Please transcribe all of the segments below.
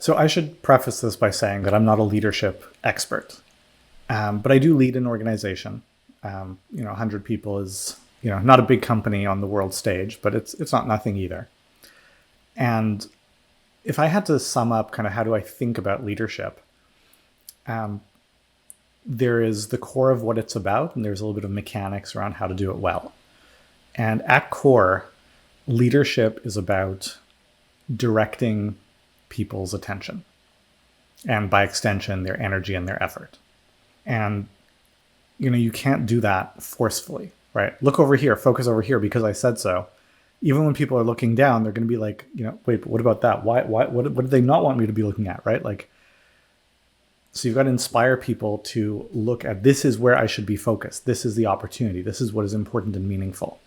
So I should preface this by saying that I'm not a leadership expert, but I do lead an organization. 100 people is, not a big company on the world stage, but it's not nothing either. And if I had to sum up kind of how do I think about leadership, there is the core of what it's about, and there's a little bit of mechanics around how to do it well. And at core, leadership is about directing people's attention, and by extension, their energy and their effort. And, you can't do that forcefully, right? Look over here, focus over here because I said so. Even when people are looking down, they're going to be like, wait, but what about that? What do they not want me to be looking at, right? So you've got to inspire people to look at, this is where I should be focused. This is the opportunity. This is what is important and meaningful.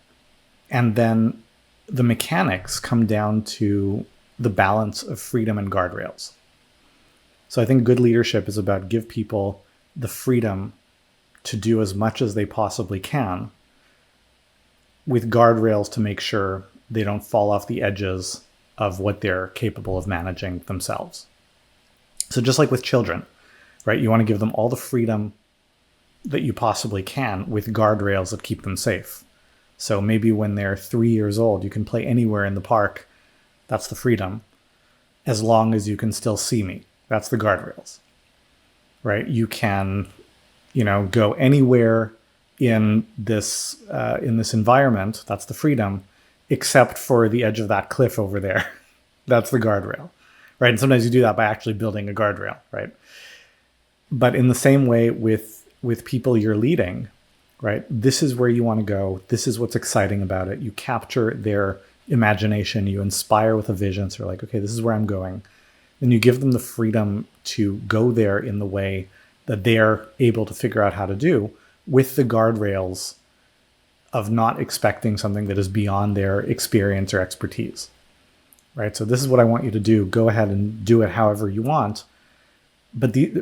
And then the mechanics come down to the balance of freedom and guardrails. So I think good leadership is about give people the freedom to do as much as they possibly can with guardrails to make sure they don't fall off the edges of what they're capable of managing themselves. So just like with children, right? You want to give them all the freedom that you possibly can with guardrails that keep them safe. So maybe when they're 3 years old, you can play anywhere in the park. That's the freedom. As long as you can still see me. That's the guardrails, right? You can, go anywhere in this environment. That's the freedom, except for the edge of that cliff over there. That's the guardrail, right? And sometimes you do that by actually building a guardrail, right? But in the same way with people you're leading, right? This is where you want to go. This is what's exciting about it. You capture their imagination. You inspire with a vision. So you're like, okay, this is where I'm going. Then you give them the freedom to go there in the way that they're able to figure out how to do, with the guardrails of not expecting something that is beyond their experience or expertise, right? So this is what I want you to do. Go ahead and do it however you want. But these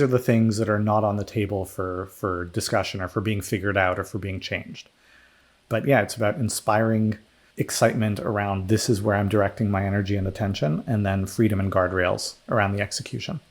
are the things that are not on the table for discussion or for being figured out or for being changed. But yeah, it's about inspiring excitement around this is where I'm directing my energy and attention, and then freedom and guardrails around the execution.